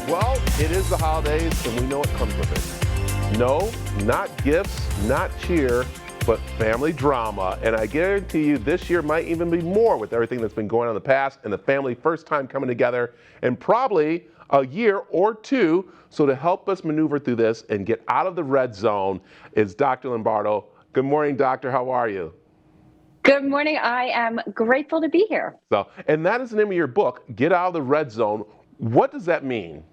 Well, it is the holidays, and we know what comes with it. No, not gifts, not cheer, but family drama. And I guarantee you this year might even be more with everything that's been going on in the past and the family first time coming together in probably a year or two. So to help us maneuver through this and get out of the red zone is Dr. Lombardo. Good morning, doctor. How are you? Good morning. I am grateful to be here. And that is the name of your book, Get Out of the Red Zone. What does that mean?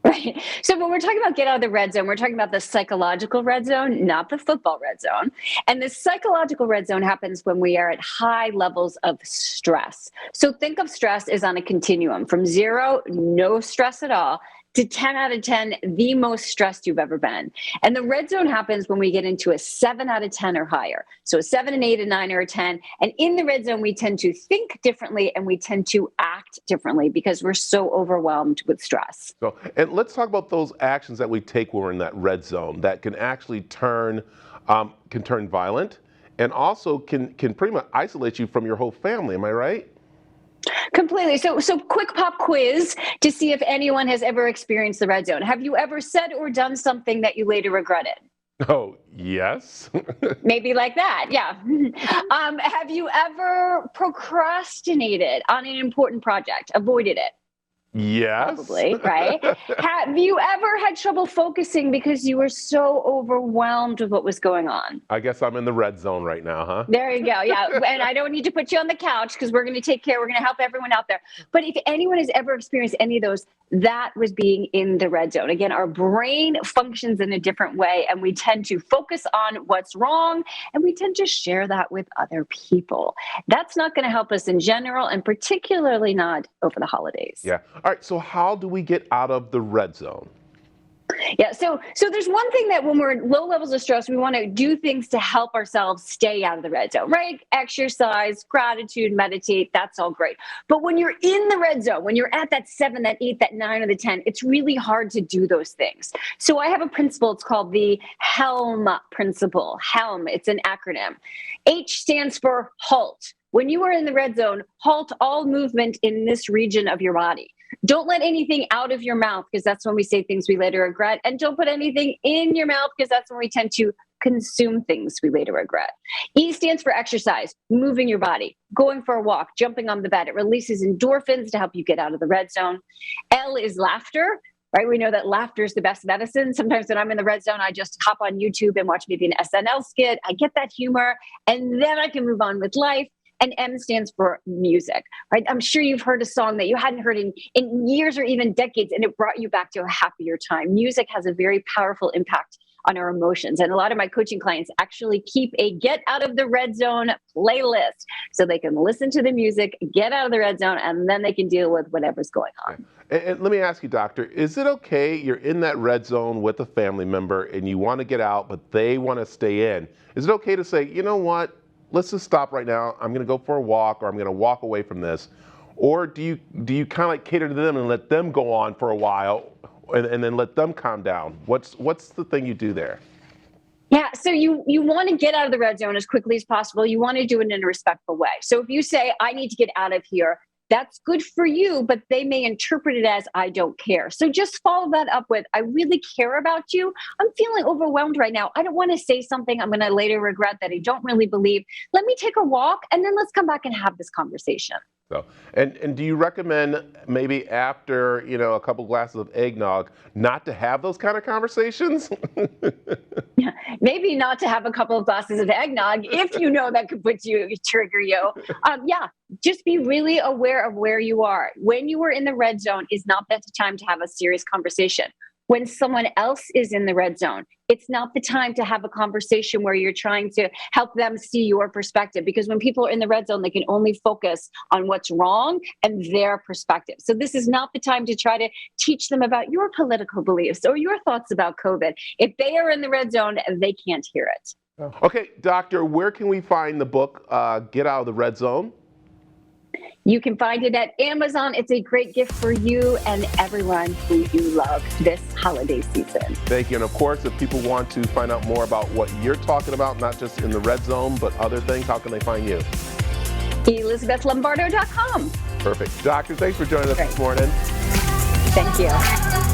Right. So when we're talking about get out of the red zone, we're talking about the psychological red zone, not the football red zone. And the psychological red zone happens when we are at high levels of stress. So think of stress as on a continuum from 0, no stress at all, to 10 out of 10, the most stressed you've ever been. And the red zone happens when we get into a 7 out of 10 or higher. So a 7, an 8, a 9, or a 10. And in the red zone, we tend to think differently and we tend to act differently because we're so overwhelmed with stress. And let's talk about those actions that we take when we're in that red zone that can actually turn violent and also can pretty much isolate you from your whole family. Am I right? Completely. So quick pop quiz to see if anyone has ever experienced the red zone. Have you ever said or done something that you later regretted? Oh, yes. Maybe like that. Yeah. Have you ever procrastinated on an important project, avoided it? Yes. Probably, right? Have you ever had trouble focusing because you were so overwhelmed with what was going on? I guess I'm in the red zone right now, huh? There you go. Yeah. And I don't need to put you on the couch because we're going to take care. We're going to help everyone out there. But if anyone has ever experienced any of those, that was being in the red zone. Again, our brain functions in a different way, and we tend to focus on what's wrong, and we tend to share that with other people. That's not going to help us in general, and particularly not over the holidays. Yeah. All right. So how do we get out of the red zone? Yeah. So there's one thing that when we're at low levels of stress, we want to do things to help ourselves stay out of the red zone, right? Exercise, gratitude, meditate. That's all great. But when you're in the red zone, when you're at that 7, that 8, that 9, or the 10, it's really hard to do those things. So I have a principle. It's called the Helm Principle. Helm. It's an acronym. H stands for halt. When you are in the red zone, halt all movement in this region of your body. Don't let anything out of your mouth because that's when we say things we later regret. And don't put anything in your mouth because that's when we tend to consume things we later regret. E stands for exercise, moving your body, going for a walk, jumping on the bed. It releases endorphins to help you get out of the red zone. L is laughter. Right? We know that laughter is the best medicine. Sometimes when I'm in the red zone, I just hop on YouTube and watch maybe an SNL skit. I get that humor, and then I can move on with life. And M stands for music, right? I'm sure you've heard a song that you hadn't heard in years or even decades, and it brought you back to a happier time. Music has a very powerful impact on our emotions. And a lot of my coaching clients actually keep a get out of the red zone playlist so they can listen to the music, get out of the red zone, and then they can deal with whatever's going on. And let me ask you, doctor, is it okay you're in that red zone with a family member and you want to get out, but they want to stay in? Is it okay to say, you know what? Let's just stop right now. I'm going to go for a walk, or I'm going to walk away from this. Or do you kind of like cater to them and let them go on for a while and then let them calm down? What's the thing you do there? Yeah, so you want to get out of the red zone as quickly as possible. You want to do it in a respectful way. So if you say, I need to get out of here, that's good for you, but they may interpret it as I don't care. So just follow that up with, I really care about you. I'm feeling overwhelmed right now. I don't want to say something I'm going to later regret that I don't really believe. Let me take a walk and then let's come back and have this conversation. So, and do you recommend maybe after, a couple glasses of eggnog not to have those kind of conversations? Yeah, maybe not to have a couple of glasses of eggnog if you know that could trigger you. Yeah, just be really aware of where you are. When you are in the red zone is not the time to have a serious conversation. When someone else is in the red zone, it's not the time to have a conversation where you're trying to help them see your perspective. Because when people are in the red zone, they can only focus on what's wrong and their perspective. So this is not the time to try to teach them about your political beliefs or your thoughts about COVID. If they are in the red zone, they can't hear it. Okay, doctor, where can we find the book, Get Out of the Red Zone? You can find it at Amazon. It's a great gift for you and everyone who you love this holiday season. Thank you. And of course, if people want to find out more about what you're talking about, not just in the red zone, but other things, how can they find you? ElizabethLombardo.com. Perfect. Doctor, thanks for joining us this morning. Thank you.